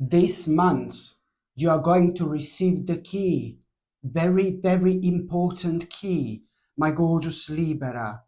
This month, you are going to receive the key. Very, very important key, my gorgeous Libra.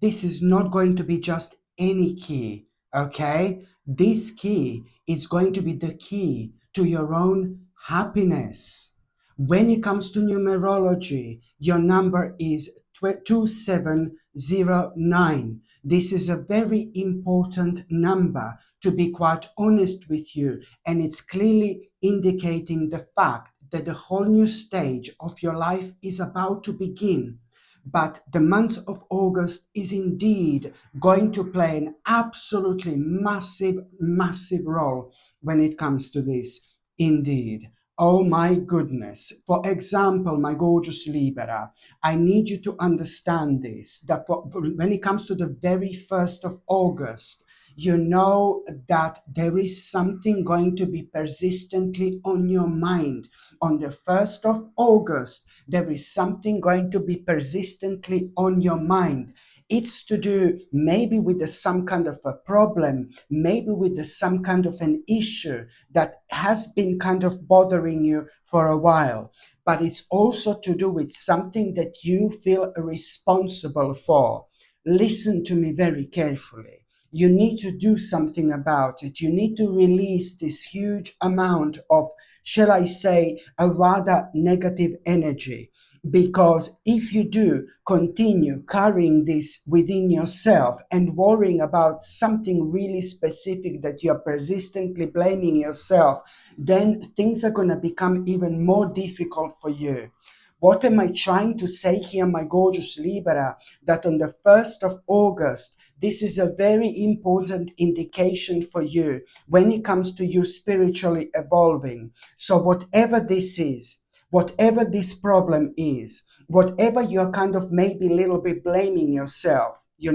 This is not going to be just any key, okay? This key is going to be the key to your own happiness. When it comes to numerology, your number is 2709. This is a very important number, to be quite honest with you, and it's clearly indicating the fact that the whole new stage of your life is about to begin. But the month of August is indeed going to play an absolutely massive, massive role when it comes to this. Indeed. Oh my goodness. For example, my gorgeous Libra, I need you to understand this, that when it comes to the very 1st of August, you know that there is something going to be persistently on your mind. On the 1st of August, there is something going to be persistently on your mind. It's to do maybe with some kind of a problem, maybe with some kind of an issue that has been kind of bothering you for a while. But it's also to do with something that you feel responsible for. Listen to me very carefully. You need to do something about it. You need to release this huge amount of, shall I say, a rather negative energy. Because if you do continue carrying this within yourself and worrying about something really specific that you're persistently blaming yourself, then things are going to become even more difficult for you. What am I trying to say here, my gorgeous Libra? That on the 1st of August, this is a very important indication for you when it comes to you spiritually evolving. So whatever this is, whatever this problem is, whatever you're kind of maybe a little bit blaming yourself, you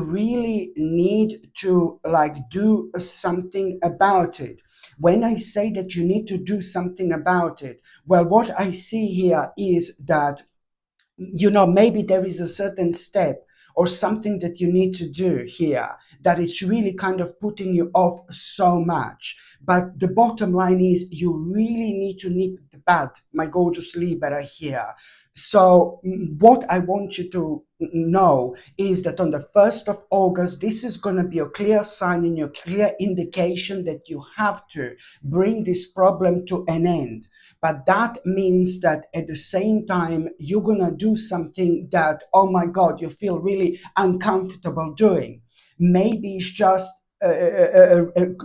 really need to like do something about it. When I say that you need to do something about it, well, what I see here is that maybe there is a certain step or something that you need to do here that is really kind of putting you off so much. But the bottom line is you really need to nip the bud, my gorgeous Libra here. So what I want you to know is that on the 1st of August, this is going to be a clear sign and a clear indication that you have to bring this problem to an end. But that means that at the same time, you're going to do something that, oh my God, you feel really uncomfortable doing. Maybe it's just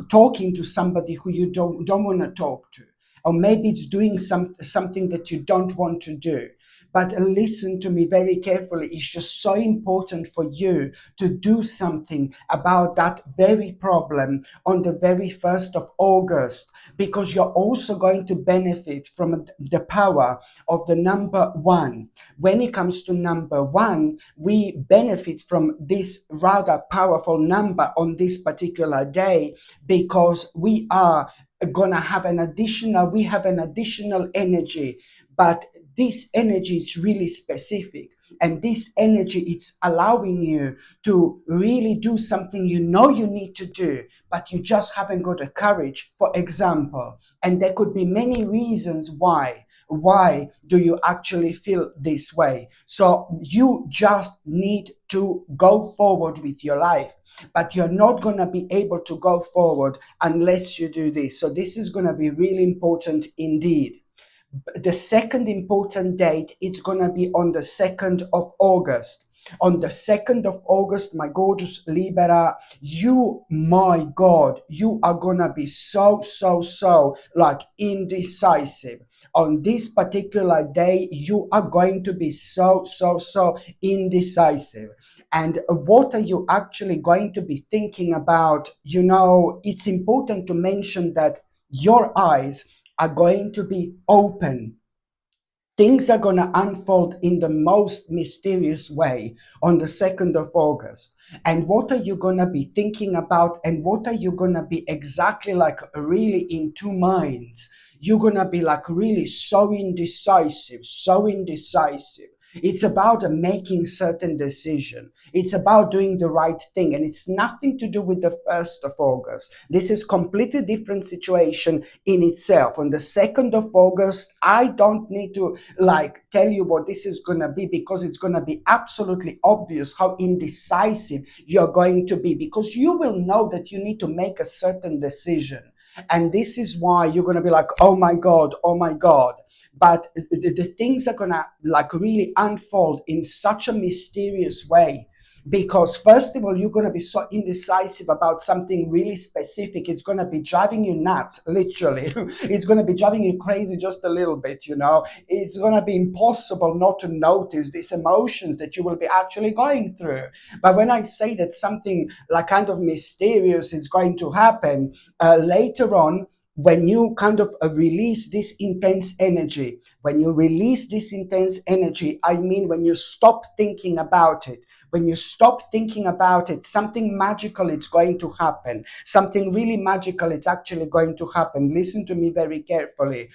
talking to somebody who you don't want to talk to. Or maybe it's doing something that you don't want to do. But listen to me very carefully. It's just so important for you to do something about that very problem on the very 1st of August, because you're also going to benefit from the power of the number one. When it comes to number one, we benefit from this rather powerful number on this particular day because we are gonna have we have an additional energy, but this energy is really specific, and this energy, it's allowing you to really do something you know you need to do, but you just haven't got the courage, for example. And there could be many reasons why do you actually feel this way. So you just need to go forward with your life, but you're not going to be able to go forward unless you do this. So this is going to be really important indeed. The second important date, it's going to be on the 2nd of August. On the 2nd of August, my gorgeous Libra, my God, you are going to be so like indecisive. On this particular day, you are going to be so indecisive. And what are you actually going to be thinking about? It's important to mention that your eyes are going to be open. Things are going to unfold in the most mysterious way on the 2nd of August. And what are you going to be thinking about? And what are you going to be exactly like really in two minds? You're going to be like really so indecisive. It's about making certain decision. It's about doing the right thing, and it's nothing to do with the 1st of August. This is completely different situation in itself. On the 2nd of August, I don't need to like tell you what this is going to be, because it's going to be absolutely obvious how indecisive you're going to be, because you will know that you need to make a certain decision. And this is why you're going to be like, oh my God, oh my God. But the things are going to like really unfold in such a mysterious way, because first of all, you're going to be so indecisive about something really specific. It's going to be driving you nuts, literally. It's going to be driving you crazy just a little bit, you know. It's going to be impossible not to notice these emotions that you will be actually going through. But when I say that something like kind of mysterious is going to happen later on, when you kind of release this intense energy, when you release this intense energy, I mean, when you stop thinking about it, when you stop thinking about it, something magical is going to happen. Something really magical is actually going to happen. Listen to me very carefully.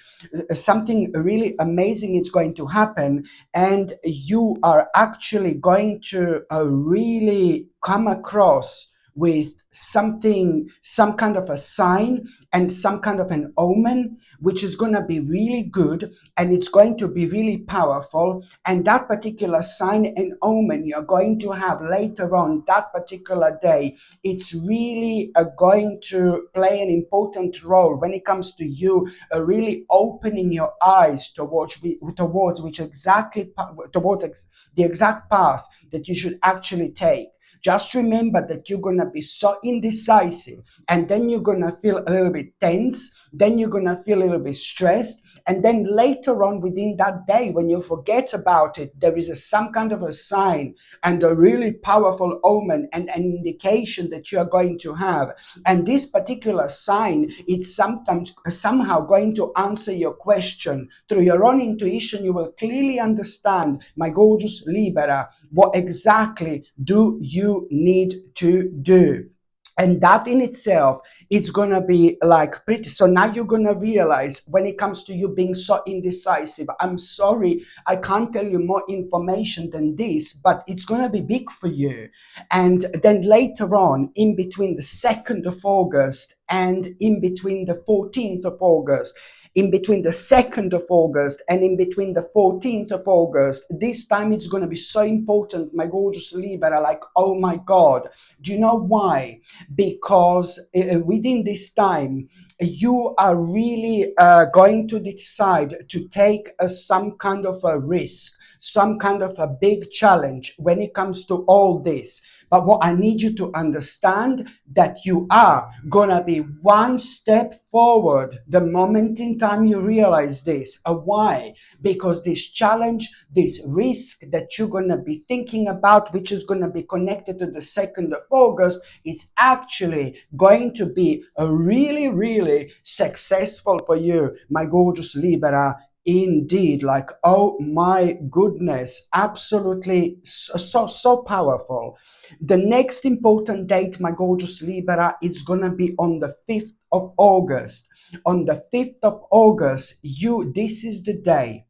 Something really amazing is going to happen, and you are actually going to really come across with something, some kind of a sign and some kind of an omen, which is going to be really good, and it's going to be really powerful. And that particular sign and omen you're going to have later on that particular day, it's really going to play an important role when it comes to you really opening your eyes towards which exactly towards the exact path that you should actually take. Just remember that you're going to be so indecisive, and then you're going to feel a little bit tense, then you're going to feel a little bit stressed, and then later on within that day, when you forget about it, there is some kind of a sign and a really powerful omen and an indication that you are going to have. And this particular sign, it's sometimes somehow going to answer your question. Through your own intuition, you will clearly understand, my gorgeous Libra, what exactly do you need to do. And that in itself, it's gonna be like pretty. So now you're gonna realize, when it comes to you being so indecisive, I'm sorry, I can't tell you more information than this, but it's gonna be big for you. And then later on, in between the 2nd of August and in between the 14th of August, in between the 2nd of August and in between the 14th of August, this time it's going to be so important, my gorgeous Libra, like, oh my God. Do you know why? Because within this time, you are really going to decide to take some kind of a risk, some kind of a big challenge when it comes to all this. But what I need you to understand, that you are gonna be one step forward the moment in time you realize this. Why? Because this challenge, this risk that you're gonna be thinking about, which is gonna be connected to the 2nd of August, it's actually going to be a really, really successful for you, my gorgeous Libra. Indeed, like, oh my goodness, absolutely so powerful. The next important date, my gorgeous Libra, is gonna be on the 5th of August. On the 5th of August, this is the day.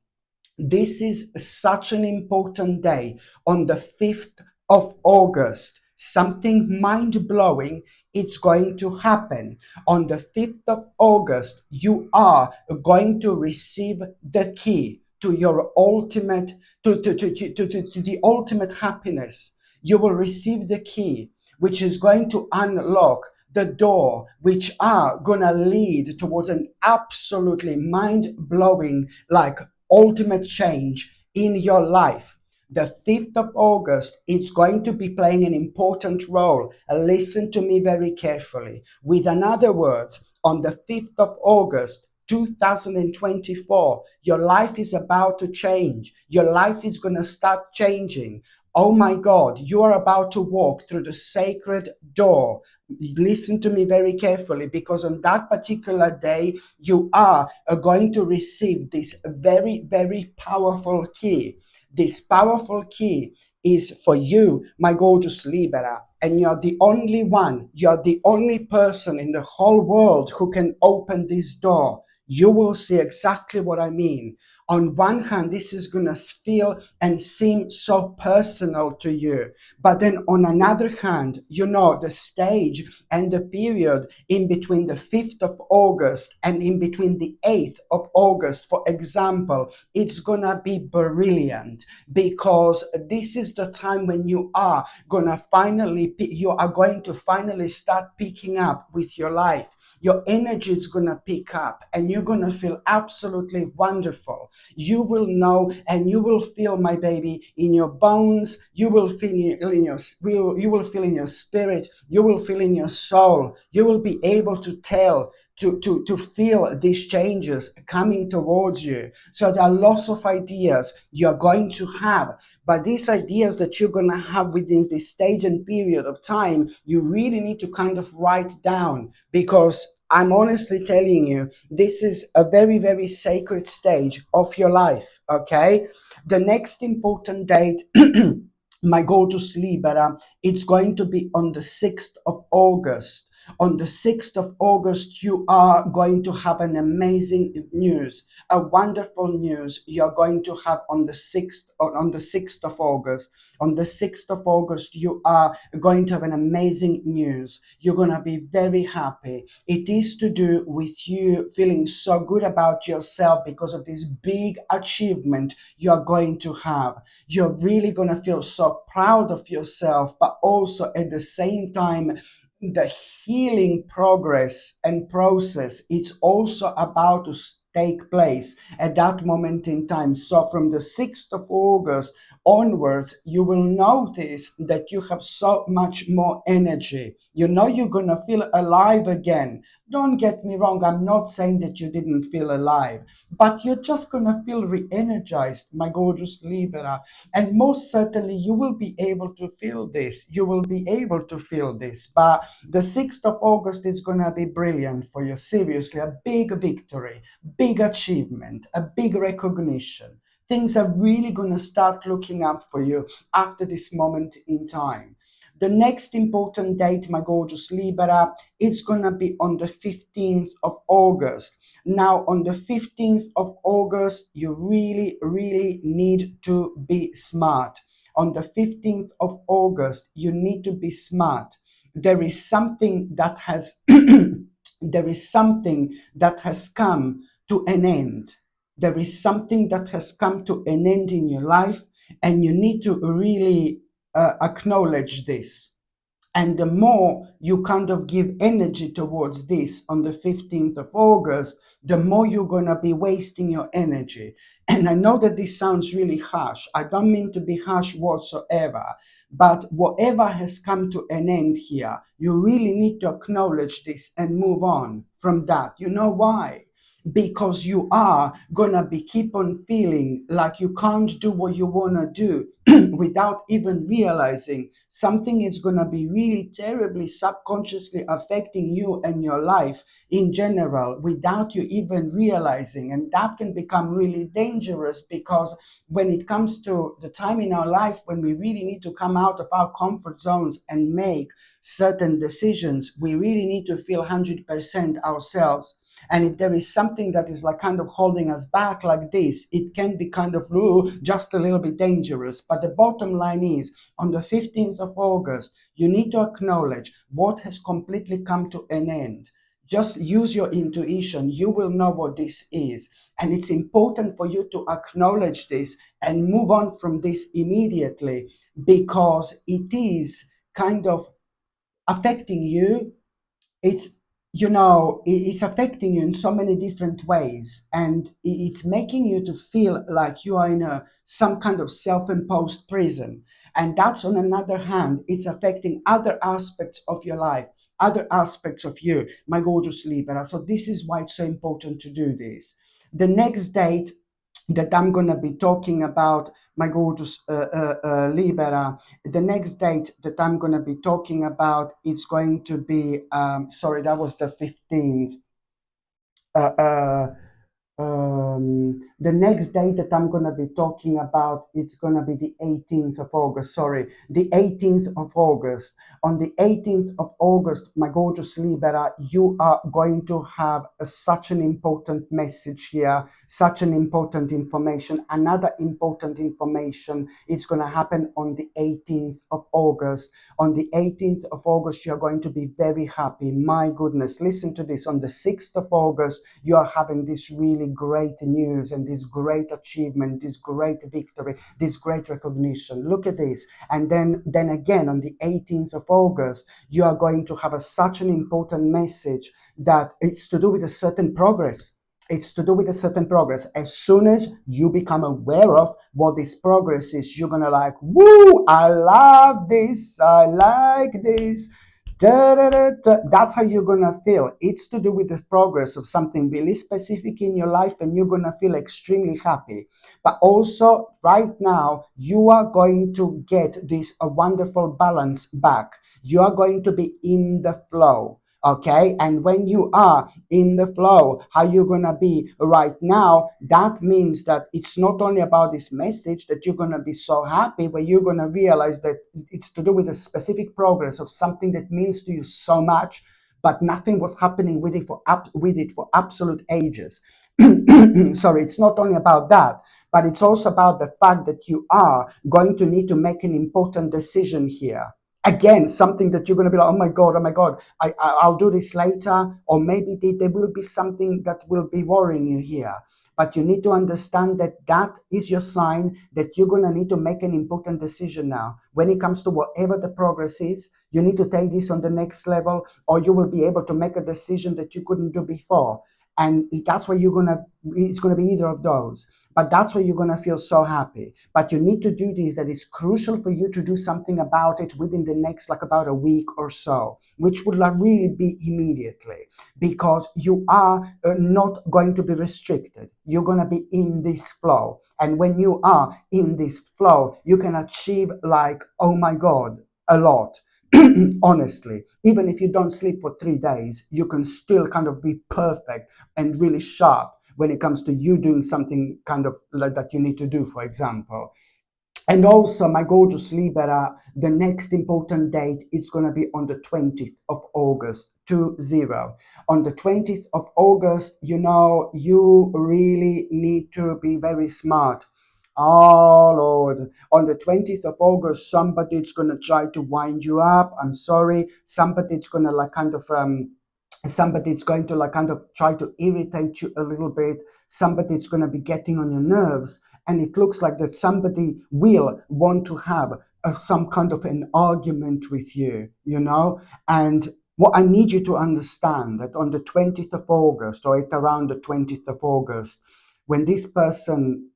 This is such an important day. On the 5th of August, something mind-blowing is going to happen. On the 5th of August, you are going to receive the key to your ultimate, to the ultimate happiness. You will receive the key, which is going to unlock the door, which are gonna lead towards an absolutely mind-blowing, like, ultimate change in your life. The 5th of August, it's going to be playing an important role. Listen to me very carefully. With another words, on the 5th of August, 2024, your life is about to change. Your life is going to start changing. Oh my God, you are about to walk through the sacred door. Listen to me very carefully, because on that particular day, you are going to receive this very, very powerful key. This powerful key is for you, my gorgeous Libra, and you're the only one, you're the only person in the whole world who can open this door. You will see exactly what I mean. On one hand, this is going to feel and seem so personal to you. But then on another hand, the stage and the period in between the 5th of August and in between the 8th of August, for example, it's going to be brilliant, because this is the time when you are going to finally start picking up with your life. Your energy is going to pick up and you're going to feel absolutely wonderful. You will know and you will feel, my baby, in your bones. You will feel you will feel in your spirit. You will feel in your soul. You will be able to tell, to feel these changes coming towards you. So there are lots of ideas you're going to have, but these ideas that you're going to have within this stage and period of time, you really need to kind of write down, because I'm honestly telling you, this is a very, very sacred stage of your life, okay? The next important date, my gorgeous Libra, it's going to be on the 6th of August. On the 6th of August, you are going to have an amazing news, a wonderful news you're going to have on the 6th of August. On the 6th of August, you are going to have an amazing news. You're going to be very happy. It is to do with you feeling so good about yourself because of this big achievement you're going to have. You're really going to feel so proud of yourself, but also at the same time, the healing progress and process, it's also about to take place at that moment in time. So from the 6th of August onwards, you will notice that you have so much more energy. You're going to feel alive again. Don't get me wrong, I'm not saying that you didn't feel alive, but you're just going to feel re-energized, my gorgeous Libra. And most certainly you will be able to feel this. You will be able to feel this. But the 6th of August is going to be brilliant for you. Seriously, a big victory, big achievement, a big recognition. Things are really going to start looking up for you after this moment in time. The next important date, my gorgeous Libra, it's going to be on the 15th of August. Now, on the 15th of August, you really, really need to be smart. On the 15th of August, you need to be smart. There is something that has there is something that has come to an end. There is something that has come to an end in your life, and you need to really acknowledge this. And the more you kind of give energy towards this on the 15th of August, the more you're going to be wasting your energy. And I know that this sounds really harsh. I don't mean to be harsh whatsoever. But whatever has come to an end here, you really need to acknowledge this and move on from that. You know why? Because you are gonna be keep on feeling like you can't do what you want to do without even realizing something is gonna be really terribly subconsciously affecting you and your life in general without you even realizing. And that can become really dangerous, because when it comes to the time in our life when we really need to come out of our comfort zones and make certain decisions, we really need to feel 100% ourselves. And if there is something that is like kind of holding us back like this, it can be kind of just a little bit dangerous. But the bottom line is, on the 15th of August, you need to acknowledge what has completely come to an end. Just use your intuition. You will know what this is. And it's important for you to acknowledge this and move on from this immediately, because it is kind of affecting you. It's affecting you in so many different ways, and it's making you to feel like you are in some kind of self-imposed prison. And that's, on another hand, it's affecting other aspects of your life, other aspects of you, my gorgeous Libra. So this is why it's so important to do this. The next date that I'm going to be talking about, my gorgeous Libera, the next date that I'm going to be talking about, it's going to be, sorry, that was the 15th. Uh, uh, The next day that I'm going to be talking about, it's going to be the 18th of August. Sorry, the 18th of August. On the 18th of August, my gorgeous Libra, you are going to have such an important message here, such an important information. Another important information, it's going to happen on the 18th of August. On the 18th of August, you're going to be very happy. My goodness, listen to this. On the 6th of August, you are having this really great news and this great achievement, this great victory, this great recognition. Look at this. And then again, on the 18th of August, you are going to have such an important message that it's to do with a certain progress. It's to do with a certain progress. As soon as you become aware of what this progress is, you're gonna like, woo, I love this, I like this. Da, da, da, da. That's how you're gonna feel. It's to do with the progress of something really specific in your life, and you're gonna feel extremely happy. But also, right now, you are going to get this a wonderful balance back. You are going to be in the flow. Okay, and when you are in the flow, how you're gonna be right now, that means that it's not only about this message that you're gonna be so happy, but you're gonna realize that it's to do with a specific progress of something that means to you so much, but nothing was happening with it for absolute ages. Sorry, it's not only about that, but it's also about the fact that you are going to need to make an important decision here. Again, something that you're going to be like, oh my God, I'll do this later, or maybe there will be something that will be worrying you here. But you need to understand that that is your sign that you're going to need to make an important decision now. When it comes to whatever the progress is, you need to take this on the next level, or you will be able to make a decision that you couldn't do before. And that's where it's going to be either of those. But that's where you're going to feel so happy. But you need to do this, that is crucial for you to do something about it within the next, like about a week or so, which would really be immediately, because you are not going to be restricted. You're going to be in this flow. And when you are in this flow, you can achieve like, oh my God, a lot. Honestly, even if you don't sleep for 3 days, you can still kind of be perfect and really sharp when it comes to you doing something kind of like that you need to do, for example. And also, my gorgeous Libra, the next important date is going to be on the 20th of August, 20. On the 20th of August, you really need to be very smart. Oh, Lord. On the 20th of August, somebody's going to try to wind you up. I'm sorry. Somebody's going to like kind of somebody's going to like kind of try to irritate you a little bit. Somebody's going to be getting on your nerves, and it looks like that somebody will want to have some kind of an argument with you. And what I need you to understand, that on the 20th of August, or at around the 20th of August, when this person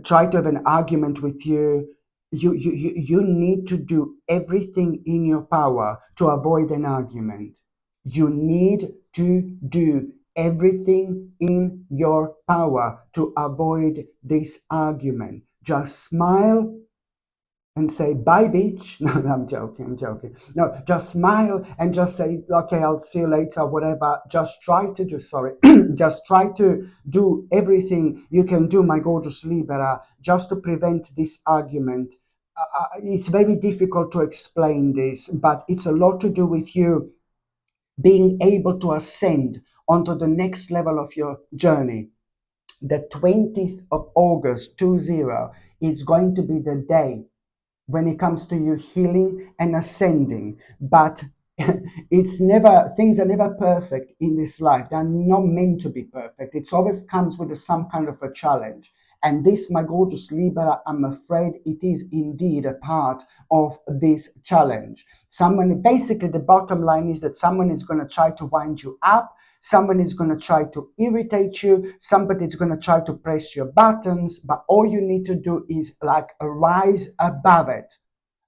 try to have an argument with you, you need to do everything in your power to avoid an argument. You need to do everything in your power to avoid this argument. Just smile and say, bye, bitch. No, I'm joking. No, just smile and just say, okay, I'll see you later, whatever. Just try to do, sorry, just try to do everything you can do, my gorgeous Libra, just to prevent this argument. It's very difficult to explain this, but it's a lot to do with you being able to ascend onto the next level of your journey. The 20th of August, 20, is going to be the day when it comes to you healing and ascending. But things are never perfect in this life. They're not meant to be perfect. It always comes with some kind of a challenge. And this, my gorgeous Libra, I'm afraid it is indeed a part of this challenge. Basically, the bottom line is that someone is going to try to wind you up. Someone is going to try to irritate you. Somebody is going to try to press your buttons. But all you need to do is like rise above it.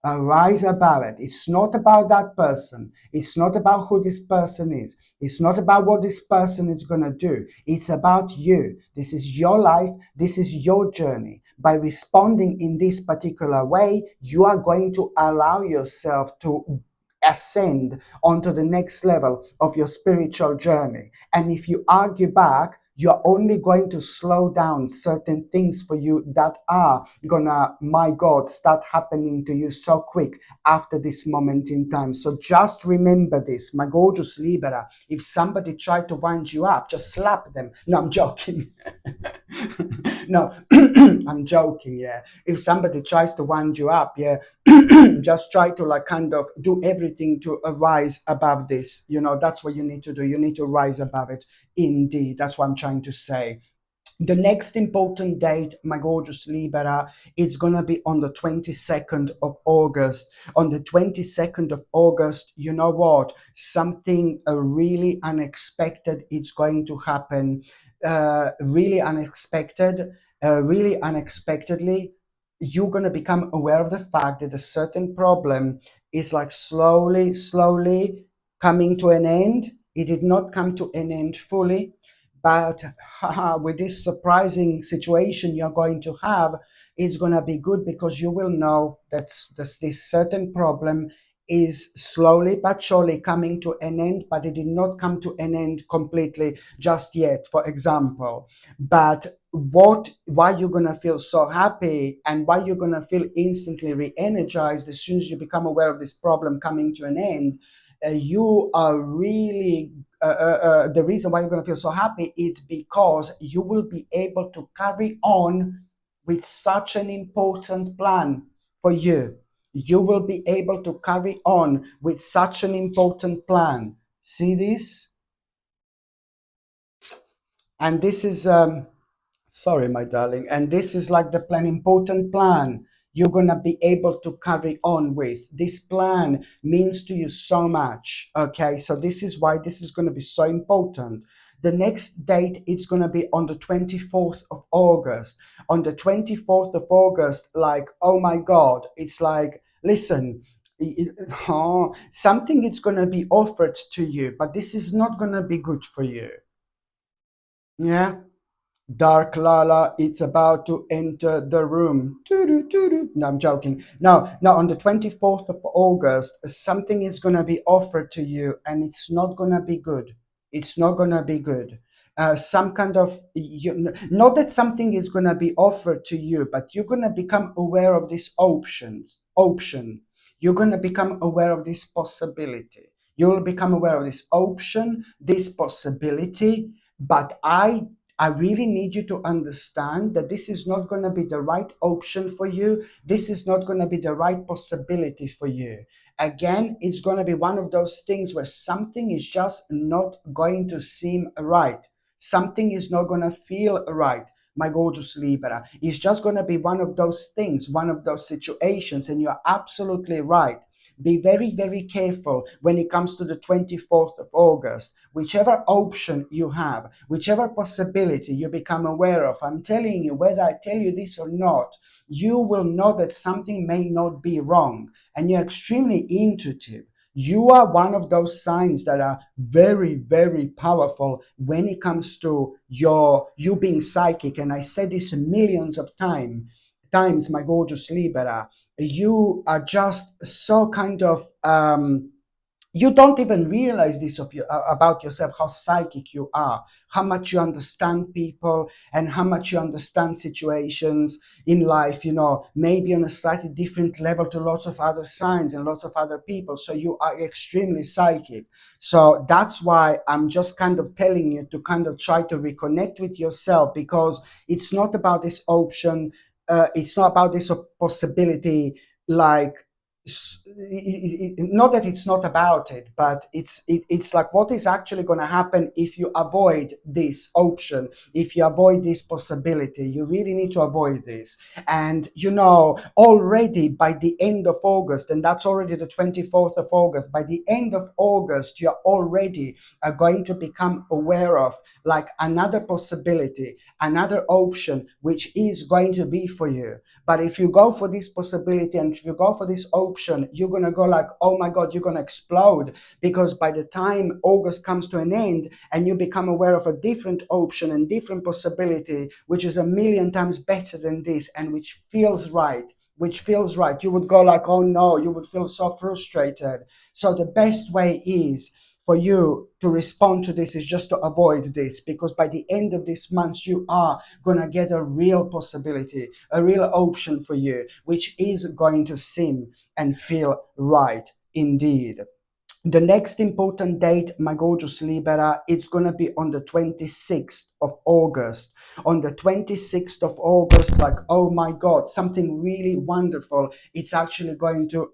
Rise above it. It's not about that person. It's not about who this person is. It's not about what this person is going to do. It's about you. This is your life. This is your journey. By responding in this particular way, you are going to allow yourself to ascend onto the next level of your spiritual journey. And if you argue back, You're only going to slow down certain things for you that are gonna, my God, start happening to you so quick after this moment in time. So just remember this, my gorgeous Libra. If somebody tried to wind you up, just slap them. No, I'm joking. No, I'm joking. Yeah. If somebody tries to wind you up, yeah, just try to like kind of do everything to rise above this. That's what you need to do. You need to rise above it. Indeed. That's what I'm trying to say. The next important date, my gorgeous Libra, it's going to be on the 22nd of August. On the 22nd of August, you know what? Something really unexpected is going to happen. Really unexpected, really unexpectedly. You're going to become aware of the fact that a certain problem is like slowly coming to an end. It did not come to an end fully, but with this surprising situation you're going to have, it's going to be good because you will know that this certain problem is slowly but surely coming to an end, but it did not come to an end completely just yet, for example. But why you're going to feel so happy and why you're going to feel instantly re-energized as soon as you become aware of this problem coming to an end, you are really the reason why you're going to feel so happy is because you will be able to carry on with such an important plan for you. You will be able to carry on with such an important plan. See this? And this is sorry, my darling. And this is like the plan, important plan you're going to be able to carry on with. This plan means to you so much. Okay, so this is why this is going to be so important. The next date it's going to be on the 24th of August. On the 24th of August, like, oh my God, it's like, listen, something is going to be offered to you, but this is not going to be good for you. Yeah. Dark Lala, it's about to enter the room. Doo-doo. No, I'm joking. Now, on the 24th of August, something is going to be offered to you, and it's not going to be good. It's not going to be good. Some kind of, not that something is going to be offered to you, but you're going to become aware of this option. You're going to become aware of this possibility. You'll become aware of this option, this possibility, but I really need you to understand that this is not going to be the right option for you. This is not going to be the right possibility for you. Again, it's going to be one of those things where something is just not going to seem right. Something is not going to feel right. My gorgeous Libra. It's just going to be one of those things, one of those situations, and you're absolutely right. Be very, very careful when it comes to the 24th of August. Whichever option you have, whichever possibility you become aware of, I'm telling you, whether I tell you this or not, you will know that something may not be wrong. And you're extremely intuitive. You are one of those signs that are very, very powerful when it comes to you being psychic. And I said this millions of times, my gorgeous Libra. You are just so kind of you don't even realize this about yourself, how psychic you are, how much you understand people and how much you understand situations in life, maybe on a slightly different level to lots of other signs and lots of other people. So you are extremely psychic. So that's why I'm just kind of telling you to kind of try to reconnect with yourself, because it's not about this option. It's not about this possibility, like not that it's not about it, but it's like what is actually going to happen if you avoid this option, if you avoid this possibility. You really need to avoid this. And already by the end of August, and that's already the 24th of August, by the end of August you're already going to become aware of like another possibility, another option which is going to be for you. But if you go for this possibility and if you go for this option, you're going to go like, oh my God, you're going to explode. Because by the time August comes to an end and you become aware of a different option and different possibility, which is a million times better than this and which feels right, you would go like, oh no, you would feel so frustrated. So the best way is for you to respond to this is just to avoid this, because by the end of this month you are going to get a real possibility, a real option for you, which is going to seem and feel right indeed. The next important date, my gorgeous Libera, it's going to be on the 26th of August. On the 26th of August, like, oh my God, something really wonderful. It's actually going to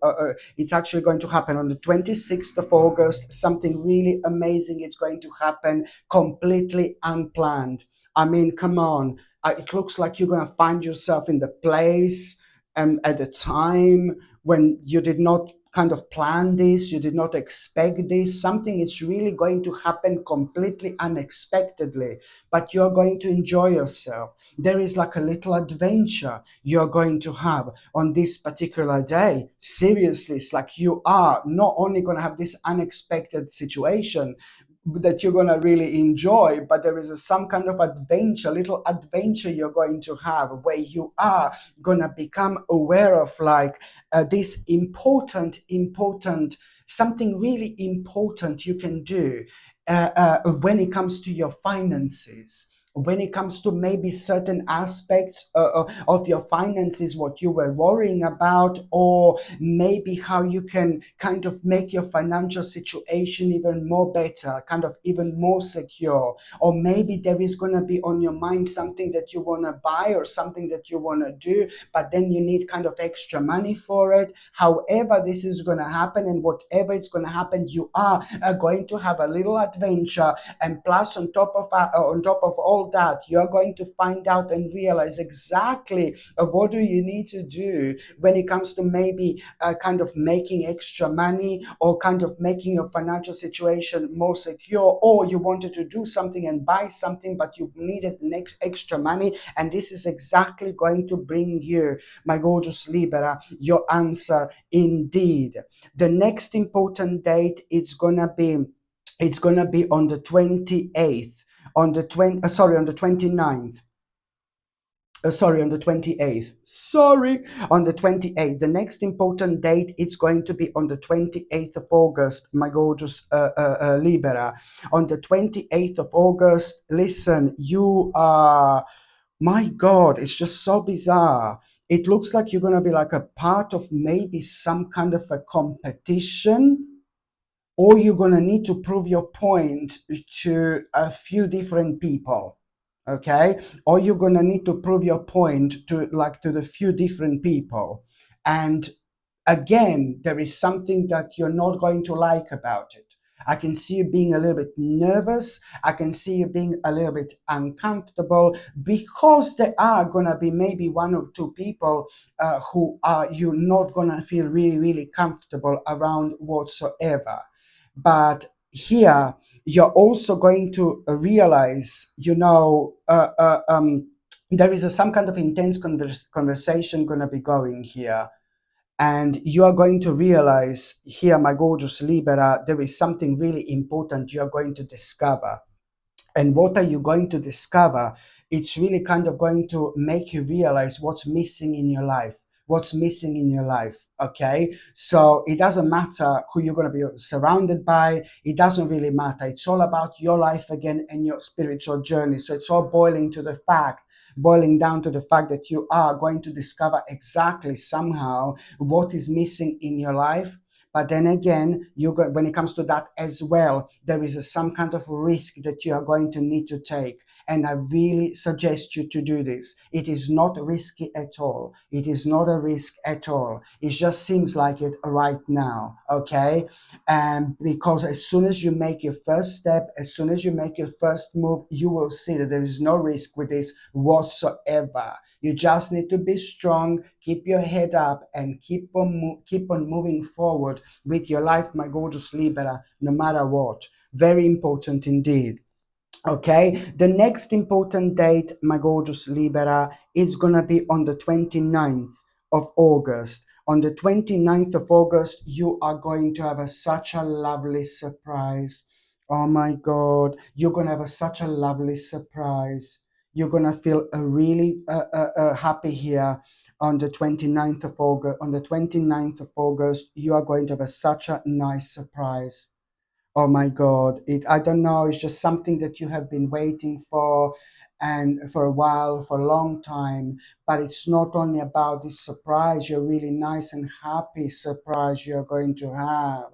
happen on the 26th of August. Something really amazing. It's going to happen completely unplanned. I mean, come on. It looks like you're going to find yourself in the place and at the time when you did not kind of plan this, you did not expect this. Something is really going to happen completely unexpectedly, but you're going to enjoy yourself. There is like a little adventure you're going to have on this particular day. Seriously, it's like you are not only going to have this unexpected situation that you're going to really enjoy, but there is some kind of adventure, little adventure you're going to have, where you are going to become aware of like this important something really important you can do when it comes to your finances, when it comes to maybe certain aspects of your finances, what you were worrying about, or maybe how you can kind of make your financial situation even more better, kind of even more secure. Or maybe there is going to be on your mind something that you want to buy or something that you want to do, but then you need kind of extra money for it. However this is going to happen, and whatever it's going to happen, you are going to have a little adventure. And plus, on top of all that, you're going to find out and realize exactly what do you need to do when it comes to maybe kind of making extra money, or kind of making your financial situation more secure, or you wanted to do something and buy something but you needed extra money, and this is exactly going to bring you, my gorgeous Libra, your answer indeed. The next important date, it's gonna be on the 28th, on the 29th. Sorry, on the 28th. Sorry, on the 28th. The next important date, it's going to be on the 28th of August, my gorgeous Libera. On the 28th of August, listen, you are, my God, it's just so bizarre. It looks like you're going to be like a part of maybe some kind of a competition, or you're going to need to prove your point to a few different people. Okay, or you're going to need to prove your point to the few different people. And again, there is something that you're not going to like about it. I can see you being a little bit nervous. I can see you being a little bit uncomfortable, because there are going to be maybe one or two people who are you not going to feel really, really comfortable around whatsoever. But here, you're also going to realize, there is some kind of intense conversation going to be going here. And you are going to realize here, my gorgeous Libera, there is something really important you are going to discover. And what are you going to discover? It's really kind of going to make you realize what's missing in your life. What's missing in your life. Okay. So it doesn't matter who you're going to be surrounded by. It doesn't really matter. It's all about your life again and your spiritual journey. So it's all boiling down to the fact that you are going to discover exactly somehow what is missing in your life. But then again, when it comes to that as well, there is some kind of risk that you are going to need to take. And I really suggest you to do this. It is not risky at all. It is not a risk at all. It just seems like it right now. Okay. And because as soon as you make your first step, as soon as you make your first move, you will see that there is no risk with this whatsoever. You just need to be strong, keep your head up, and keep on moving forward with your life, my gorgeous Libra, no matter what. Very important indeed. Okay, the next important date, my gorgeous Libra, is gonna be on the 29th of August. On the 29th of August, you are going to have such a lovely surprise. Oh my God, you're gonna have such a lovely surprise. You're gonna feel really happy here on the 29th of August. On the 29th of August, you are going to have such a nice surprise. Oh my God, I don't know, it's just something that you have been waiting for and for a while, for a long time. But it's not only about this surprise, your really nice and happy surprise you're going to have,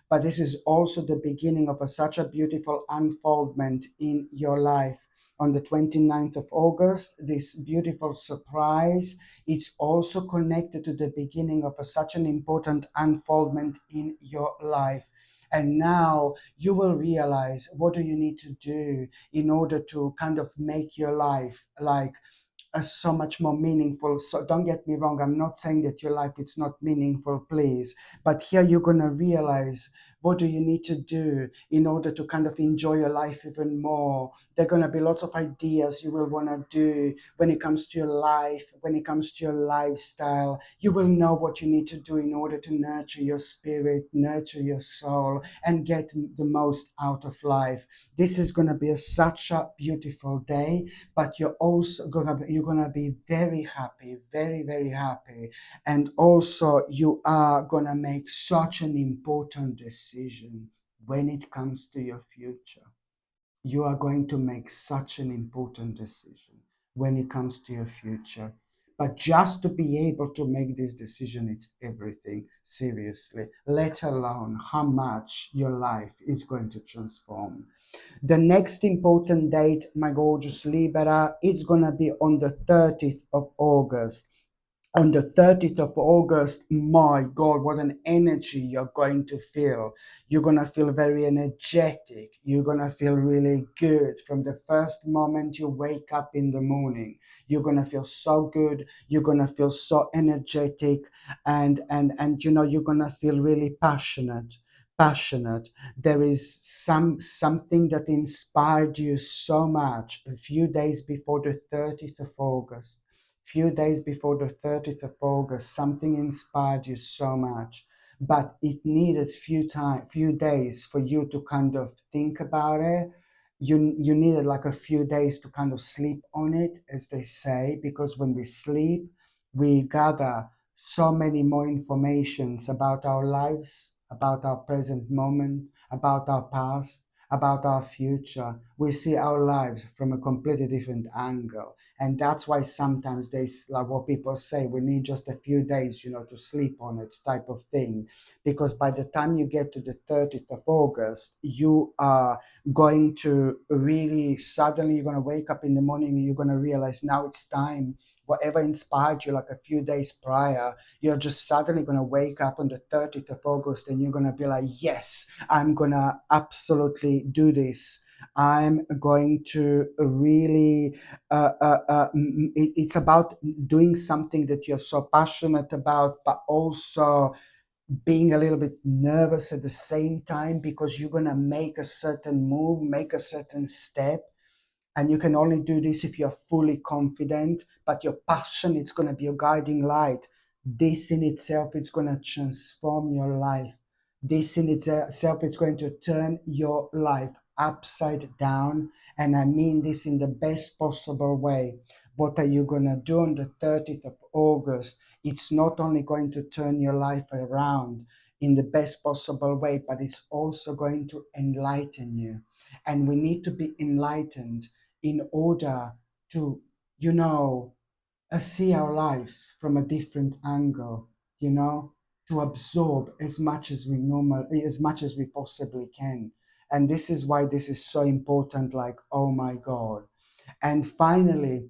but this is also the beginning of such a beautiful unfoldment in your life. On the 29th of August, this beautiful surprise, it's also connected to the beginning of such an important unfoldment in your life. And now you will realize what do you need to do in order to kind of make your life like so much more meaningful. So don't get me wrong, I'm not saying that your life is not meaningful, please, but here you're going to realize what do you need to do in order to kind of enjoy your life even more. There are going to be lots of ideas you will want to do when it comes to your life, when it comes to your lifestyle. You will know what you need to do in order to nurture your spirit, nurture your soul, and get the most out of life. This is going to be such a beautiful day, but you're gonna be very happy, very very happy, and also you are gonna make such an important decision when it comes to your future. You are going to make such an important decision when it comes to your future. But just to be able to make this decision, it's everything, seriously, let alone how much your life is going to transform. The next important date, my gorgeous Libra, it's gonna be on the 30th of August. On the 30th of August, my God, what an energy you're going to feel. You're going to feel very energetic. You're going to feel really good from the first moment you wake up in the morning. You're going to feel so good. You're going to feel so energetic, and you're going to feel really passionate. There is something that inspired you so much a few days before the 30th of August. Few days before the 30th of August, something inspired you so much, but it needed few days for you to kind of think about it. You needed like a few days to kind of sleep on it, as they say, because when we sleep, we gather so many more informations about our lives, about our present moment, about our past, about our future. We see our lives from a completely different angle, and that's why sometimes like what people say, we need just a few days, to sleep on it, type of thing. Because by the time you get to the 30th of August, you are going to really suddenly, you're going to wake up in the morning and you're going to realize now it's time. Whatever inspired you like a few days prior, you're just suddenly going to wake up on the 30th of August and you're going to be like, yes, I'm going to absolutely do this. I'm going to really it's about doing something that you're so passionate about, but also being a little bit nervous at the same time, because you're going to make a certain move, make a certain step, and you can only do this if you're fully confident. But your passion, it's going to be your guiding light. This in itself is going to transform your life. This in itself is going to turn your life upside down, and I mean this in the best possible way. What are you going to do on the 30th of August? It's not only going to turn your life around in the best possible way, but it's also going to enlighten you. And we need to be enlightened in order to, you know, see our lives from a different angle, to absorb as much as we possibly can. And this is why this is so important, like, oh my God. And finally,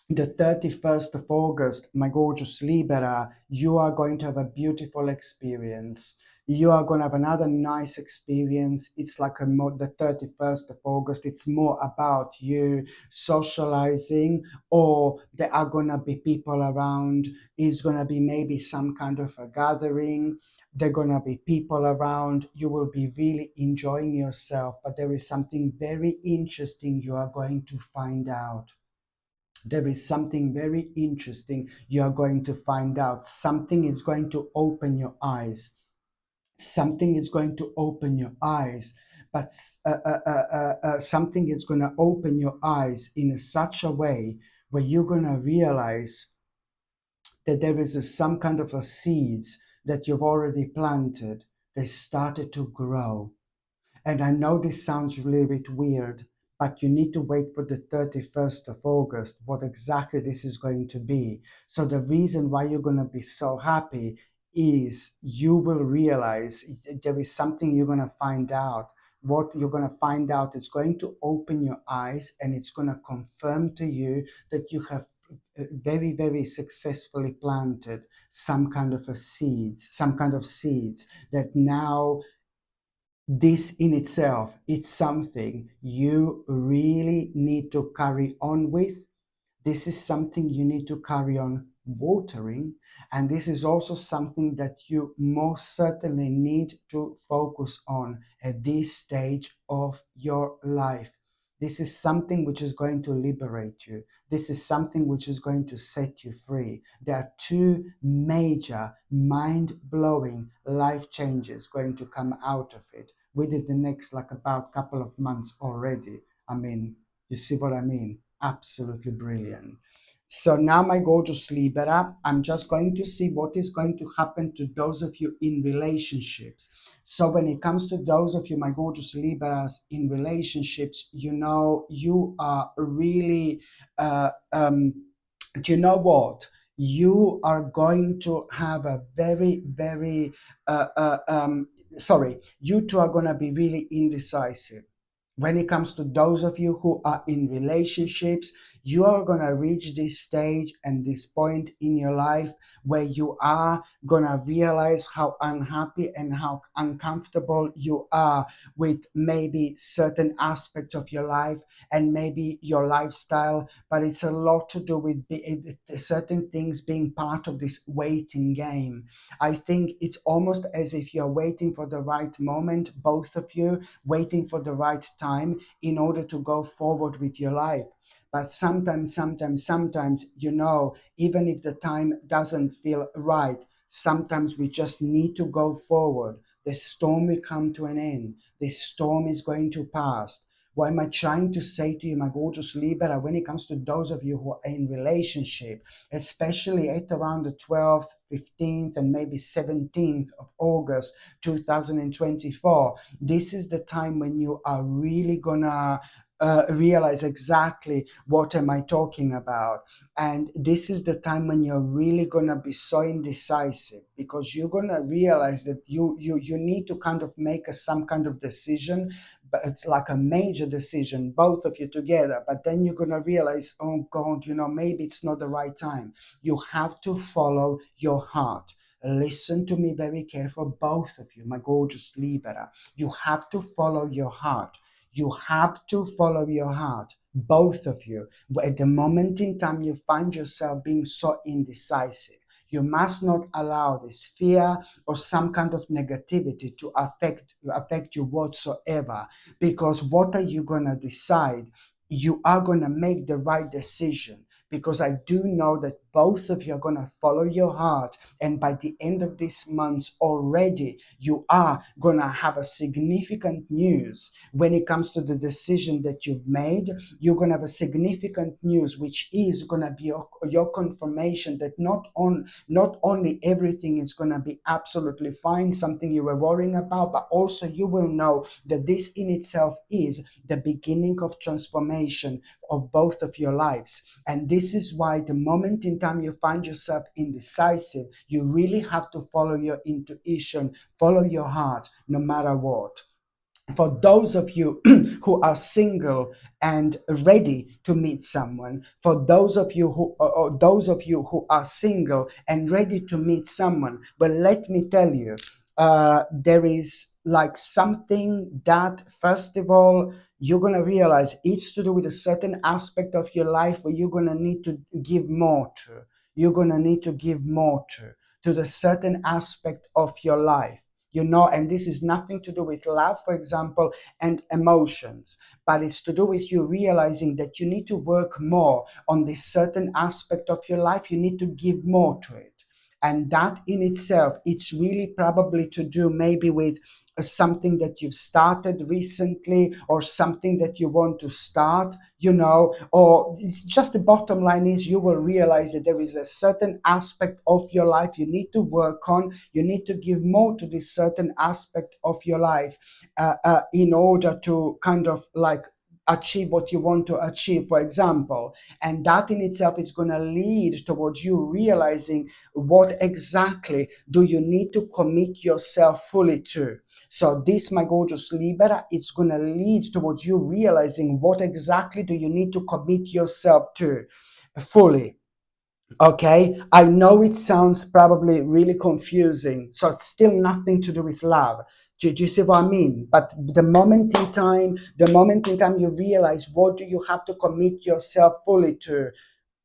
the 31st of August, my gorgeous Libra, you are going to have a beautiful experience. You are going to have another nice experience. It's like the 31st of August, it's more about you socializing, or there are going to be people around. It's going to be maybe some kind of a gathering. There are going to be people around. You will be really enjoying yourself, but there is something very interesting you are going to find out. There is something very interesting you are going to find out. Something is going to open your eyes. Something is going to open your eyes. But something is going to open your eyes in such a way where you're going to realize that there is some kind of a seeds that you've already planted. They started to grow, And I know this sounds really bit weird, but you need to wait for the 31st of August, what exactly this is going to be. So the reason why you're going to be so happy is you will realize there is something you're going to find out. What you're going to find out, it's going to open your eyes and it's going to confirm to you that you have very, very successfully planted some kind of a seeds, some kind of seeds that now this in itself, it's something you really need to carry on with. This is something you need to carry on watering. And this is also something that you most certainly need to focus on at this stage of your life. This is something which is going to liberate you. This is something which is going to set you free. There are two major mind blowing life changes going to come out of it within the next, like, about couple of months already. I mean, you see what I mean? Absolutely brilliant. So now, my gorgeous Libra, I'm just going to see what is going to happen to those of you in relationships. So when it comes to those of you, my gorgeous Libras, in relationships, you know, you are really, do you know what? You are going to have a very, very, sorry, you two are going to be really indecisive. When it comes to those of you who are in relationships, you are going to reach this stage and this point in your life where you are going to realize how unhappy and how uncomfortable you are with maybe certain aspects of your life and maybe your lifestyle. But it's a lot to do with certain things being part of this waiting game. I think it's almost as if you're waiting for the right moment, both of you, waiting for the right time in order to go forward with your life. But sometimes, you know, even if the time doesn't feel right, sometimes we just need to go forward. The storm will come to an end. The storm is going to pass. What am I trying to say to you, my gorgeous Libra, when it comes to those of you who are in relationship, especially at around the 12th, 15th, and maybe 17th of August 2024, this is the time when you are really gonna realize exactly what am I talking about. And this is the time when you're really gonna be so indecisive, because you're gonna realize that you need to kind of make some kind of decision, but it's like a major decision, both of you together. But then you're gonna realize, oh God, you know, maybe it's not the right time. You have to follow your heart. Listen to me very careful, both of you, my gorgeous Libra. You have to follow your heart. You have to follow your heart, both of you. At the moment in time you find yourself being so indecisive, you must not allow this fear or some kind of negativity to affect you whatsoever. Because what are you going to decide? You are going to make the right decision, because I do know that both of you are going to follow your heart. And by the end of this month already, you are going to have a significant news when it comes to the decision that you've made. You're going to have a significant news, which is going to be your confirmation that not only everything is going to be absolutely fine, something you were worrying about, but also you will know that this in itself is the beginning of transformation of both of your lives. And this is why the moment in time you find yourself indecisive, you really have to follow your intuition, follow your heart, no matter what. For those of you who are single and ready to meet someone, for those of you or those of you who are single and ready to meet someone, but let me tell you, there is like something that, first of all, you're going to realize it's to do with a certain aspect of your life where you're going to need to give more to. You're going to need to give more to the certain aspect of your life, you know. And this is nothing to do with love, for example, and emotions, but it's to do with you realizing that you need to work more on this certain aspect of your life. You need to give more to it. And that in itself, it's really probably to do maybe with something that you've started recently, or something that you want to start, or it's just the bottom line is you will realize that there is a certain aspect of your life you need to work on. You need to give more to this certain aspect of your life in order to kind of like achieve what you want to achieve, for example. And that in itself is going to lead towards you realizing what exactly do you need to commit yourself fully to. So this, my gorgeous Libra, it's going to lead towards you realizing what exactly do you need to commit yourself to fully. Okay, I know it sounds probably really confusing. So it's still nothing to do with love. Do you see what I mean? But the moment in time you realize what do you have to commit yourself fully to,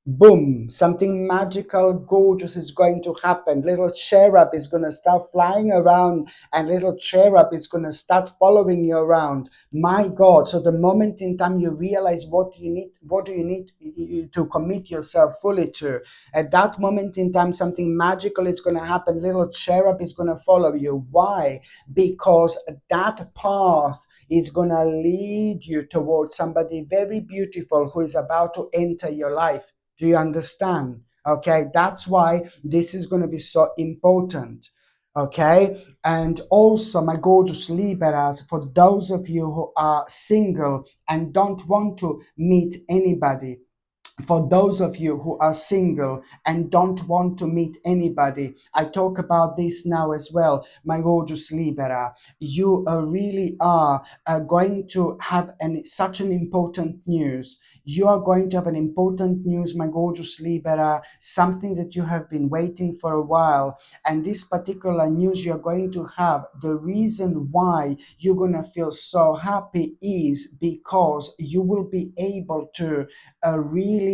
boom, something magical, gorgeous is going to happen. Little cherub is going to start flying around, and little cherub is going to start following you around. My God. So the moment in time you realize what do you need to commit yourself fully to, at that moment in time, something magical is going to happen. Little cherub is going to follow you. Why? Because that path is going to lead you towards somebody very beautiful who is about to enter your life. Do you understand? Okay, that's why this is going to be so important. Okay, and also, my gorgeous Libras, for those of you who are single and don't want to meet anybody, for those of you who are single and don't want to meet anybody, I talk about this now as well, my gorgeous Libra. You really are going to have such an important news. You are going to have an important news, my gorgeous Libra, something that you have been waiting for a while. And this particular news you're going to have, the reason why you're going to feel so happy is because you will be able to really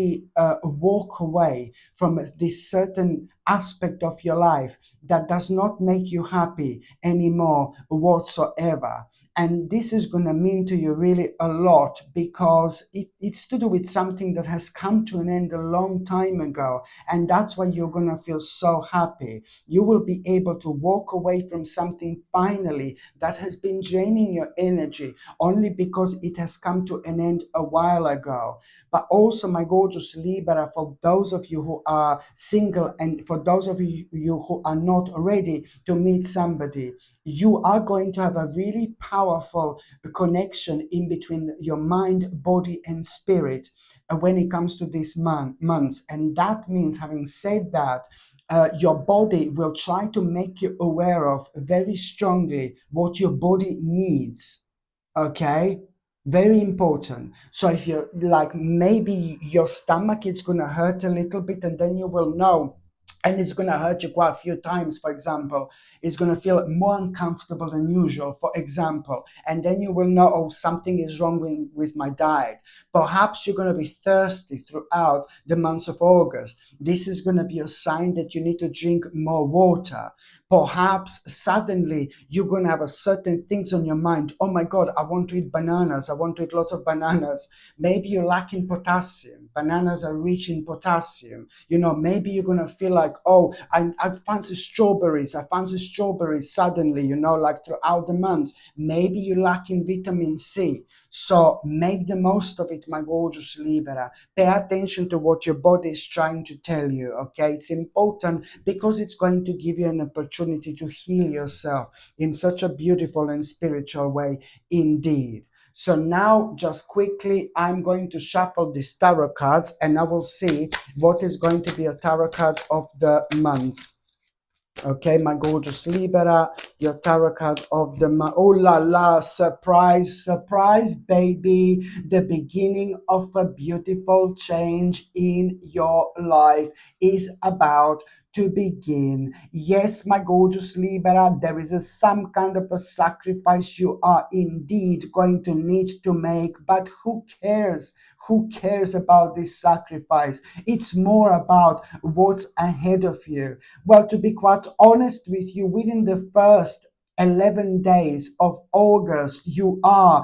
walk away from this certain aspect of your life that does not make you happy anymore whatsoever. And this is going to mean to you really a lot, because it's to do with something that has come to an end a long time ago. And that's why you're going to feel so happy. You will be able to walk away from something finally that has been draining your energy only because it has come to an end a while ago. But also, my gorgeous Libra, for those of you who are single and for those of you who are not ready to meet somebody, you are going to have a really powerful connection in between your mind, body, and spirit when it comes to these months. And that means, having said that, your body will try to make you aware of very strongly what your body needs. Okay, very important. So if you're like, maybe your stomach is going to hurt a little bit, and then you will know, and it's going to hurt you quite a few times, for example. It's going to feel more uncomfortable than usual, for example. And then you will know, oh, something is wrong with my diet. Perhaps you're going to be thirsty throughout the months of August. This is going to be a sign that you need to drink more water. Perhaps suddenly you're going to have a certain things on your mind. Oh my God, I want to eat bananas. I want to eat lots of bananas. Maybe you're lacking potassium. Bananas are rich in potassium. Maybe you're going to feel like, oh, I fancy strawberries. I fancy strawberries suddenly, like throughout the months. Maybe you're lacking vitamin C. So make the most of it, my gorgeous Libra. Pay attention to what your body is trying to tell you, okay? It's important because it's going to give you an opportunity to heal yourself in such a beautiful and spiritual way indeed. So now, just quickly, I'm going to shuffle these tarot cards and I will see what is going to be a tarot card of the months. Okay, my gorgeous Libra, your tarot card of the month. Oh la la, surprise, surprise, baby. The beginning of a beautiful change in your life is about to begin. Yes, my gorgeous Libra, there is some kind of a sacrifice you are indeed going to need to make, but who cares? Who cares about this sacrifice? It's more about what's ahead of you. Well, to be quite honest with you, within the first 11 days of August, you are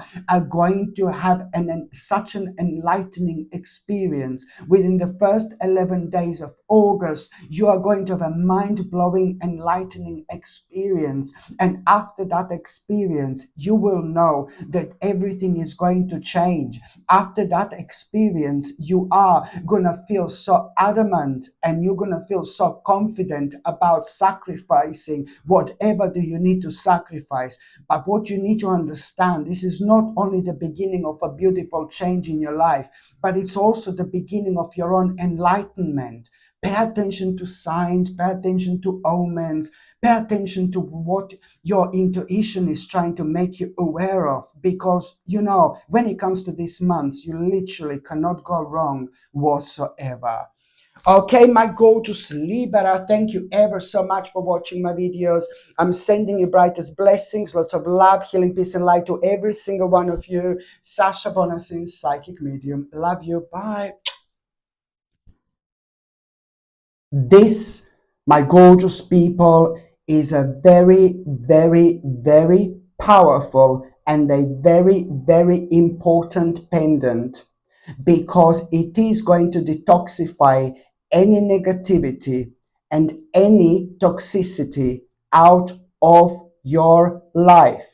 going to have such an enlightening experience. Within the first 11 days of August, you are going to have a mind-blowing, enlightening experience. And after that experience, you will know that everything is going to change. After that experience, you are going to feel so adamant and you're going to feel so confident about sacrificing whatever do you need to sacrifice. But what you need to understand, this is not only the beginning of a beautiful change in your life, but it's also the beginning of your own enlightenment. Pay attention to signs, pay attention to omens, pay attention to what your intuition is trying to make you aware of. Because, when it comes to these months, you literally cannot go wrong whatsoever. Okay, my gorgeous Libra, thank you ever so much for watching my videos. I'm sending you brightest blessings, lots of love, healing, peace, and light to every single one of you. Sasha Bonasin, Psychic Medium. Love you. Bye. This, my gorgeous people, is a very, very, very powerful and a very, very important pendant, because it is going to detoxify any negativity and any toxicity out of your life.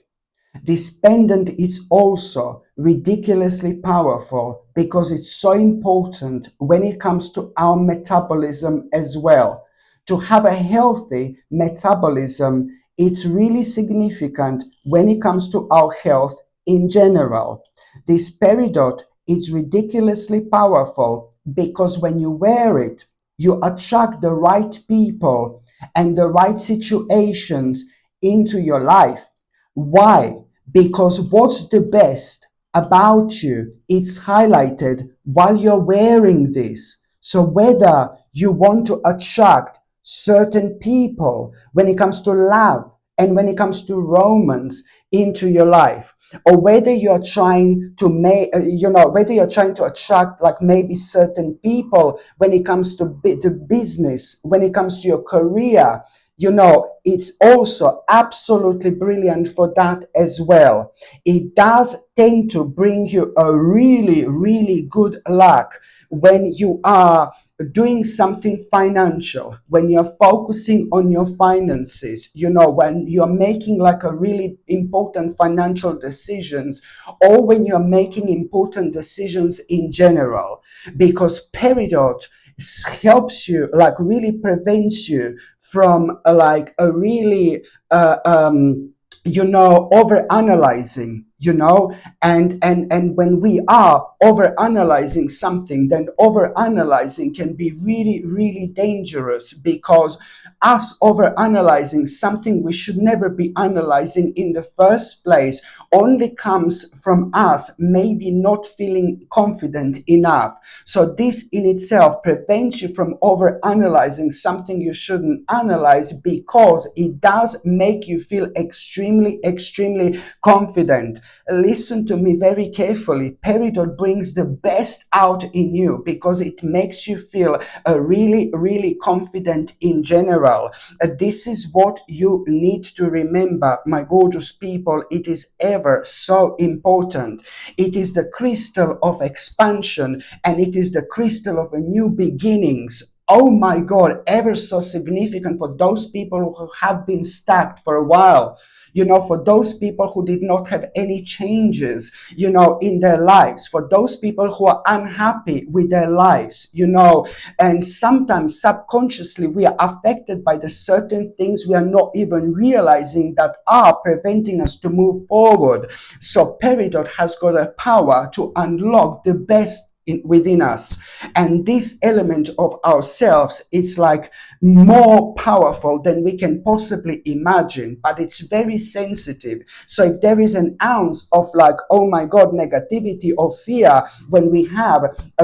This pendant is also ridiculously powerful because it's so important when it comes to our metabolism as well. To have a healthy metabolism, it's really significant when it comes to our health in general. This peridot is ridiculously powerful because when you wear it, you attract the right people and the right situations into your life. Why? Because what's the best about you, it's highlighted while you're wearing this. So whether you want to attract certain people when it comes to love and when it comes to romance into your life, or whether you're trying to whether you're trying to attract like maybe certain people when it comes to business, when it comes to your career, it's also absolutely brilliant for that as well. It does tend to bring you a really, really good luck when you are doing something financial, when you're focusing on your finances, when you're making like a really important financial decisions, or when you're making important decisions in general, because peridot helps you, like really prevents you from like a really over analyzing, and when we are over analyzing something, then over analyzing can be really, really dangerous, because us over analyzing something we should never be analyzing in the first place only comes from us maybe not feeling confident enough. So this in itself prevents you from over analyzing something you shouldn't analyze, because it does make you feel extremely, extremely confident. Listen to me very carefully. Peridot brings the best out in you because it makes you feel really, really confident in general. This is what you need to remember, my gorgeous people. It is ever so important. It is the crystal of expansion, and it is the crystal of a new beginnings. Oh my God, ever so significant for those people who have been stacked for a while. For those people who did not have any changes, in their lives, for those people who are unhappy with their lives, and sometimes subconsciously we are affected by the certain things we are not even realizing that are preventing us to move forward. So peridot has got a power to unlock the best within us, and this element of ourselves, it's like more powerful than we can possibly imagine, but it's very sensitive. So if there is an ounce of like, oh my God, negativity or fear when we have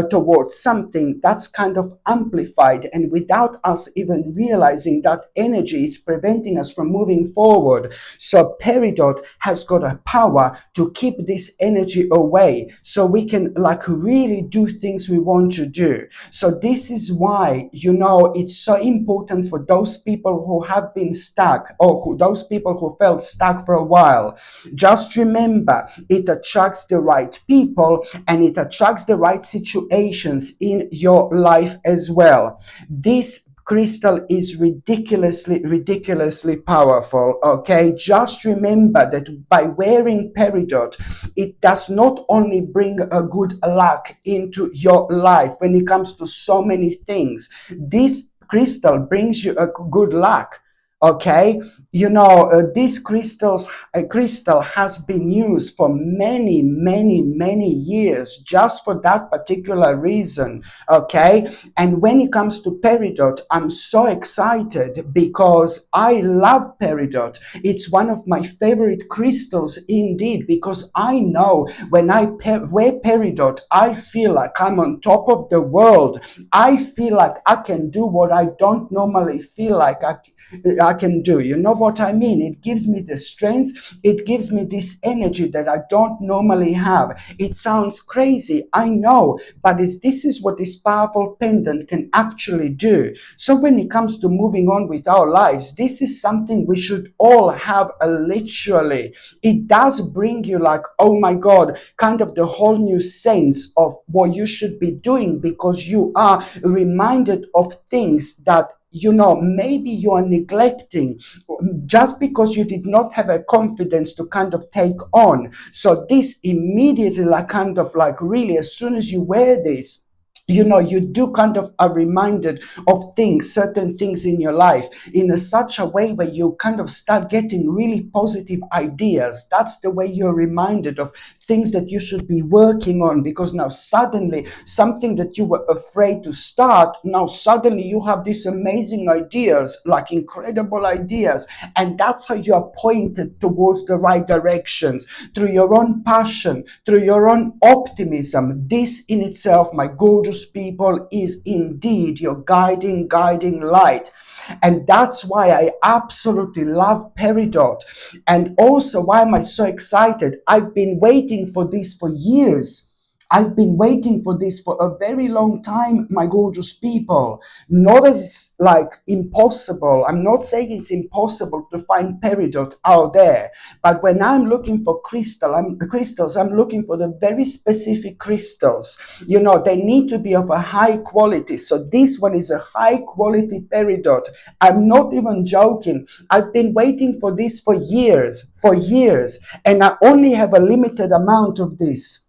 towards something, that's kind of amplified, and without us even realizing, that energy is preventing us from moving forward. So peridot has got a power to keep this energy away, so we can like really do things we want to do. So this is why, it's so important for those people who have been stuck, or those people who felt stuck for a while. Just remember, it attracts the right people and it attracts the right situations in your life as well. This crystal is ridiculously powerful. Okay, just remember that by wearing peridot, it does not only bring a good luck into your life when it comes to so many things. This crystal brings you a good luck. Okay, this crystal has been used for many years just for that particular reason. Okay, and when it comes to peridot, I'm so excited because I love peridot. It's one of my favorite crystals indeed, because I know when I wear peridot, I feel like I'm on top of the world. I feel like I can do what I don't normally feel like I can do. You know what I mean? It gives me the strength. It gives me this energy that I don't normally have. It sounds crazy, I know, but this is what this powerful pendant can actually do. So when it comes to moving on with our lives, this is something we should all have literally. It does bring you like, oh my God, kind of the whole new sense of what you should be doing, because you are reminded of things that maybe you are neglecting just because you did not have a confidence to kind of take on. So this immediately, like kind of like really, as soon as you wear this, you do kind of are reminded of things, certain things in your life in such a way where you kind of start getting really positive ideas. That's the way you're reminded of things that you should be working on, because now suddenly something that you were afraid to start, now suddenly you have these amazing ideas, like incredible ideas, and that's how you are pointed towards the right directions through your own passion, through your own optimism. This in itself, my gorgeous people, is indeed your guiding light. And that's why I absolutely love peridot. And also, why am I so excited? I've been waiting for this for years. I've been waiting for this for a very long time, my gorgeous people. Not that it's like impossible. I'm not saying it's impossible to find peridot out there. But when I'm looking for crystals, I'm looking for the very specific crystals. They need to be of a high quality. So this one is a high quality peridot. I'm not even joking. I've been waiting for this for years, and I only have a limited amount of this.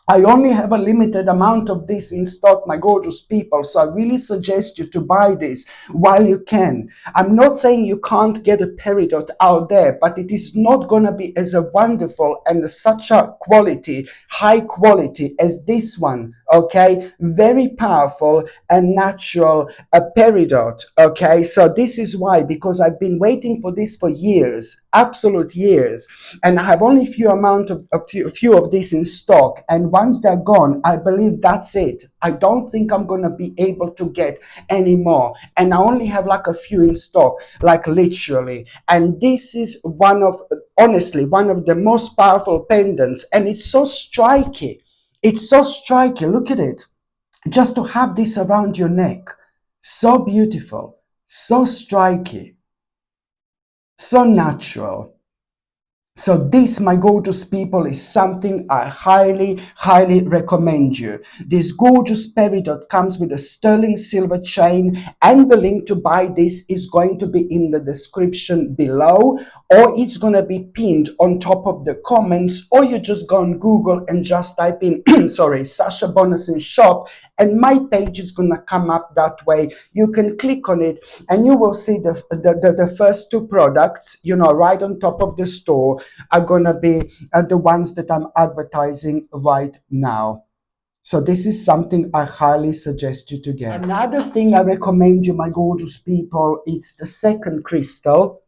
I only have a limited amount of this in stock, my gorgeous people. So I really suggest you to buy this while you can. I'm not saying you can't get a peridot out there, but it is not going to be as a wonderful and such a quality, high quality as this one. Okay, very powerful and natural peridot. Okay, so this is why, because I've been waiting for this for years, absolute years, and I have only a few of these in stock. And once they're gone, I believe that's it. I don't think I'm gonna be able to get any more. And I only have like a few in stock, like literally. And this is honestly, one of the most powerful pendants, and it's so striking. It's so striking. Look at it. Just to have this around your neck. So beautiful, so striking, so natural. So this, my gorgeous people, is something I highly recommend you. This gorgeous peridot comes with a sterling silver chain, and the link to buy this is going to be in the description below, or it's going to be pinned on top of the comments, or you just go on Google and just type in, Sasha Bonasin shop, and my page is going to come up that way. You can click on it and you will see the first two products, right on top of the store, are gonna be the ones that I'm advertising right now. So this is something I highly suggest you to get. Another thing I recommend you, my gorgeous people, it's the second crystal.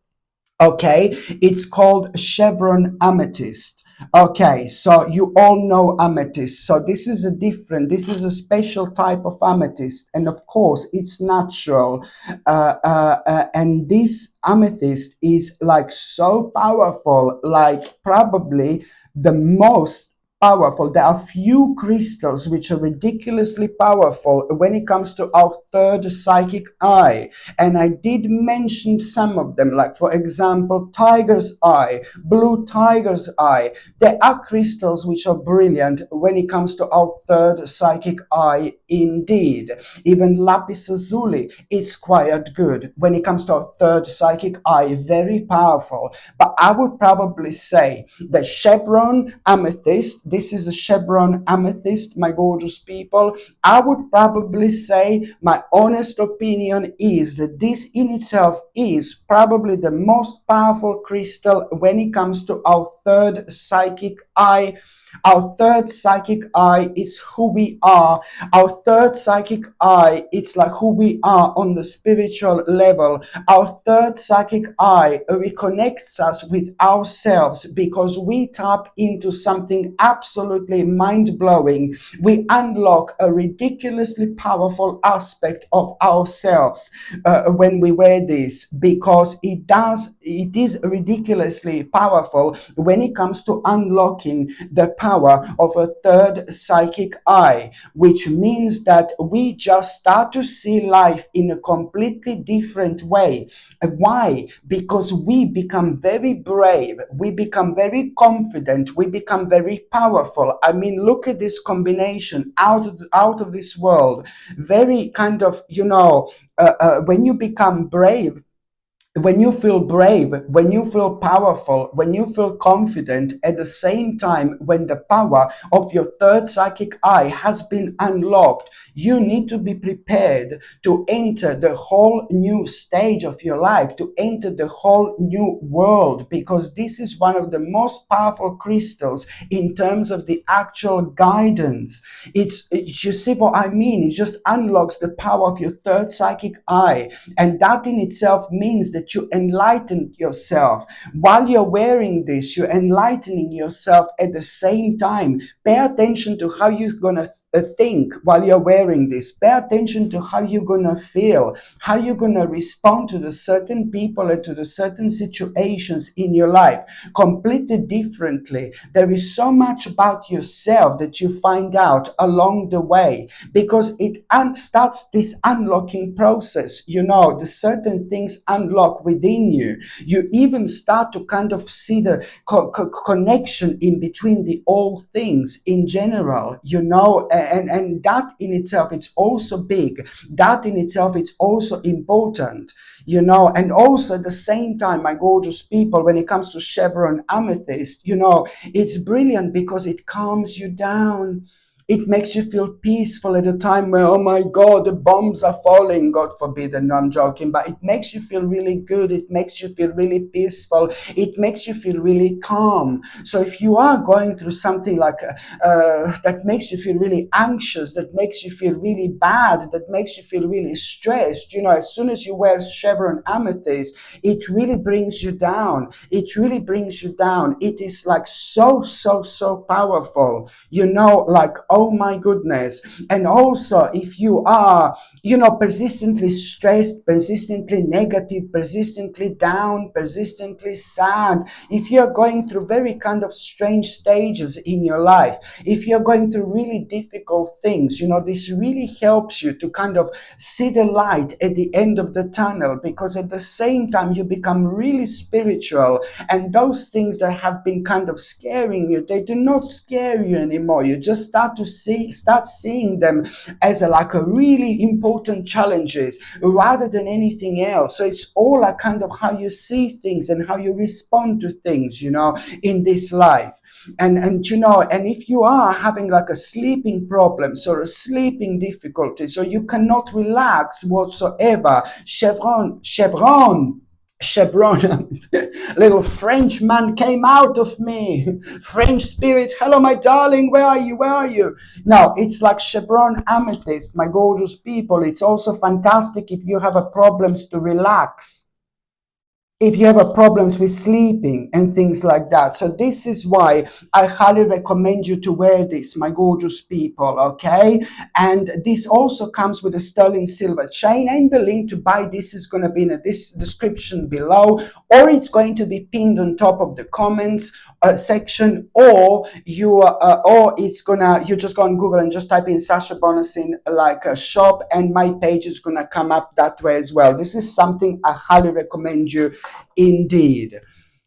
Okay, it's called chevron amethyst. Okay, so you all know amethyst. So this is a special type of amethyst, and of course it's natural. And this amethyst is like so powerful, like probably the most powerful. There are few crystals which are ridiculously powerful when it comes to our third psychic eye. And I did mention some of them, like for example, tiger's eye, blue tiger's eye. There are crystals which are brilliant when it comes to our third psychic eye indeed. Even lapis lazuli is quite good when it comes to our third psychic eye, very powerful. But I would probably say the chevron amethyst, this is a chevron amethyst, my gorgeous people. I would probably say, my honest opinion is that this in itself is probably the most powerful crystal when it comes to our third psychic eye. Our third psychic eye is who we are. Our third psychic eye, it's like who we are on the spiritual level. Our third psychic eye reconnects us with ourselves because we tap into something absolutely mind-blowing. We unlock a ridiculously powerful aspect of ourselves when we wear this, because it is ridiculously powerful when it comes to unlocking the power of a third psychic eye, which means that we just start to see life in a completely different way. Why? Because we become very brave, we become very confident, we become very powerful. I mean, look at this combination, out of this world. Very kind of, when you become brave, when you feel brave, when you feel powerful, when you feel confident, at the same time, when the power of your third psychic eye has been unlocked, you need to be prepared to enter the whole new stage of your life, to enter the whole new world, because this is one of the most powerful crystals in terms of the actual guidance. You see what I mean? It just unlocks the power of your third psychic eye, and that in itself means that you enlighten yourself. While you're wearing this, you're enlightening yourself at the same time. Pay attention to how you're gonna think while you're wearing this. Pay attention to how you're gonna feel, how you're gonna respond to the certain people and to the certain situations in your life completely differently. There is so much about yourself that you find out along the way, because it starts this unlocking process. The certain things unlock within you. You even start to kind of see the connection in between the all things in general, and that in itself, it's also big. That in itself, it's also important. And also at the same time, my gorgeous people, when it comes to chevron amethyst, it's brilliant because it calms you down. It makes you feel peaceful at a time where, oh my God, the bombs are falling. God forbid, and no, I'm joking, but it makes you feel really good. It makes you feel really peaceful. It makes you feel really calm. So if you are going through something like that makes you feel really anxious, that makes you feel really bad, that makes you feel really stressed, as soon as you wear chevron amethyst, it really brings you down. It really brings you down. It is like so, so, so powerful, like, oh my goodness. And also, if you are, persistently stressed, persistently negative, persistently down, persistently sad, if you're going through very kind of strange stages in your life, if you're going through really difficult things, this really helps you to kind of see the light at the end of the tunnel, because at the same time you become really spiritual, and those things that have been kind of scaring you, they do not scare you anymore. You just start seeing them as like a really important challenges rather than anything else. So it's all a kind of how you see things and how you respond to things, in this life. And if you are having like a sleeping problems or a sleeping difficulty, so you cannot relax whatsoever, chevron little French man came out of me. French spirit, hello my darling, where are you? Now it's like chevron amethyst, my gorgeous people. It's also fantastic if you have a problems to relax. if you have a problems with sleeping and things like that. So this is why I highly recommend you to wear this, my gorgeous people, okay? And this also comes with a sterling silver chain, and the link to buy this is going to be in this description below, or it's going to be pinned on top of the comments section, or it's gonna, you just go on Google and just type in Sasha Bonasin like a shop, and my page is gonna come up that way as well. This is something I highly recommend you indeed.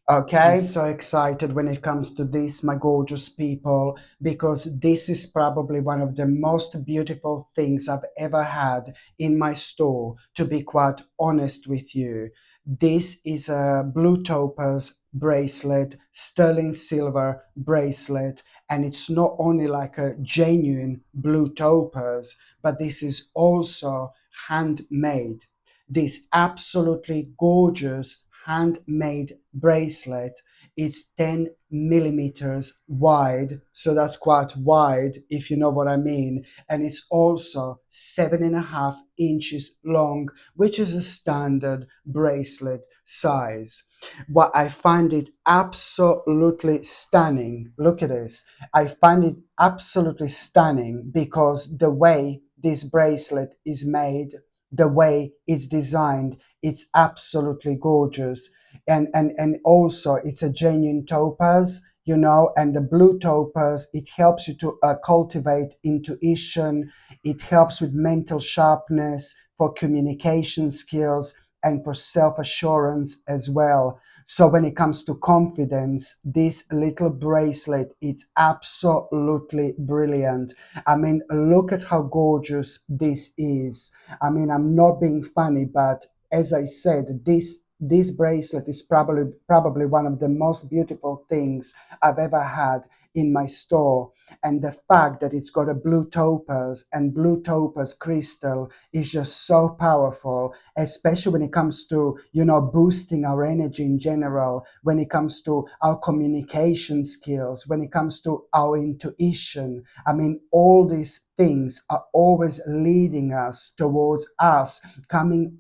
Okay, I'm so excited when it comes to this, my gorgeous people, because this is probably one of the most beautiful things I've ever had in my store, to be quite honest with you. This is a blue topaz bracelet, sterling silver bracelet, and it's not only like a genuine blue topaz, but this is also handmade. This absolutely gorgeous handmade bracelet. It's 10 millimeters wide, so that's quite wide if you know what I mean. And it's also 7.5 inches long, which is a standard bracelet size. What I find it absolutely stunning. Look at this. I find it absolutely stunning because the way this bracelet is made, the way it's designed, it's absolutely gorgeous. And also it's a genuine topaz, you know, and the blue topaz, it helps you to cultivate intuition. It helps with mental sharpness, for communication skills, and for self-assurance as well. So when it comes to confidence, this little bracelet, it's absolutely brilliant. I mean, look at how gorgeous this is. I mean, I'm not being funny, but as I said, this bracelet is probably one of the most beautiful things I've ever had in my store. And the fact that it's got a blue topaz and blue topaz crystal is just so powerful, especially when it comes to, you know, boosting our energy in general, when it comes to our communication skills, when it comes to our intuition. I mean, all these things are always leading us towards us coming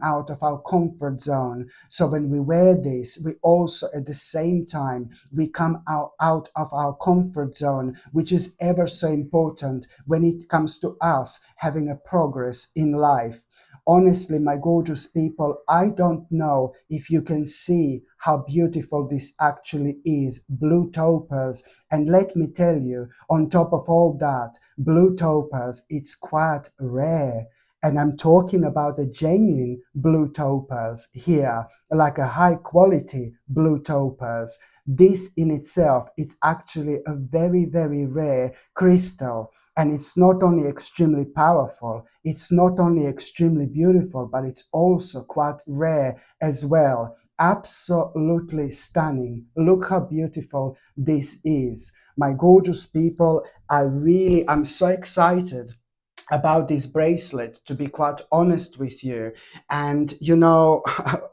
out of our comfort zone. So when we wear this, we also at the same time we come out of our comfort zone, which is ever so important when it comes to us having a progress in life. Honestly, my gorgeous people, I don't know if you can see how beautiful this actually is. Blue topaz. And let me tell you, on top of all that, blue topaz, it's quite rare. And I'm talking about a genuine blue topaz here, like a high quality blue topaz. This in itself, it's actually a very, very rare crystal. And it's not only extremely powerful, it's not only extremely beautiful, but it's also quite rare as well. Absolutely stunning. Look how beautiful this is. My gorgeous people, I'm so excited about this bracelet, to be quite honest with you. And you know,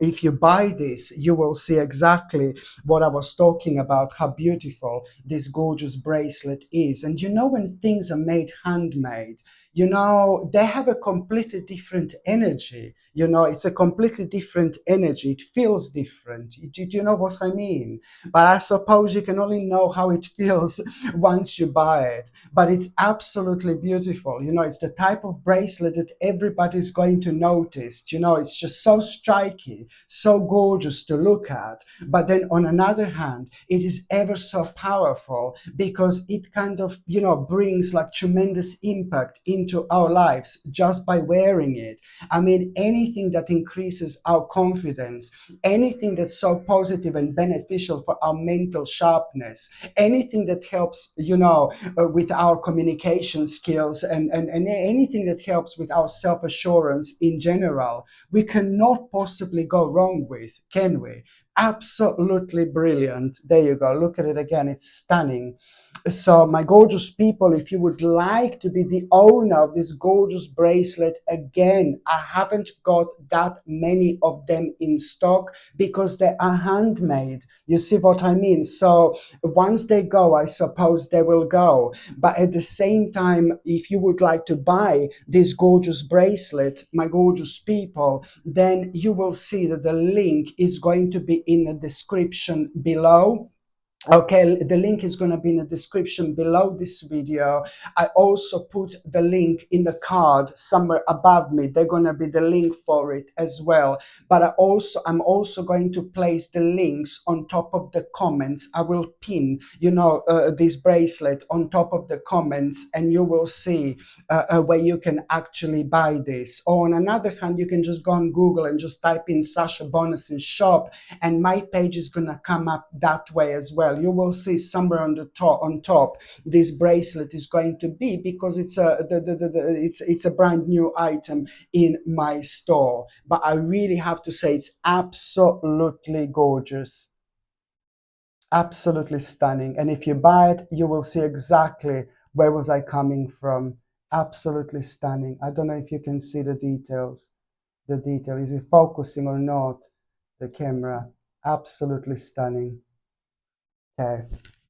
if you buy this, you will see exactly what I was talking about, how beautiful this gorgeous bracelet is. And you know, when things are made handmade, you know, they have a completely different energy. You know, it's a completely different energy. It feels different. Do you know what I mean? But I suppose you can only know how it feels once you buy it. But it's absolutely beautiful. You know, it's the type of bracelet that everybody's going to notice. You know, it's just so striking, so gorgeous to look at. But then on another hand, it is ever so powerful because it kind of, you know, brings like tremendous impact into our lives just by wearing it. I mean, anything that increases our confidence, anything that's so positive and beneficial for our mental sharpness, anything that helps, you know, with our communication skills, and anything that helps with our self-assurance in general, we cannot possibly go wrong with, can we? Absolutely brilliant. There you go. Look at it again. It's stunning. So, my gorgeous people, if you would like to be the owner of this gorgeous bracelet, again, I haven't got that many of them in stock because they are handmade. You see what I mean? So, once they go, I suppose they will go. But at the same time, if you would like to buy this gorgeous bracelet, my gorgeous people, then you will see that the link is going to be in the description below. Okay, the link is going to be in the description below this video. I also put the link in the card somewhere above me. They're going to be the link for it as well. But I'm also going to place the links on top of the comments. I will pin, this bracelet on top of the comments, and you will see where you can actually buy this. Or on another hand, you can just go on Google and just type in Sasha Bonasin shop, and my page is going to come up that way as well. You will see somewhere on top this bracelet is going to be, because it's a brand new item in my store. But I really have to say, it's absolutely gorgeous, absolutely stunning. And if you buy it, you will see exactly where was I coming from. Absolutely stunning. I don't know if you can see the details. The detail, is it focusing or not, the camera? Absolutely stunning. Okay.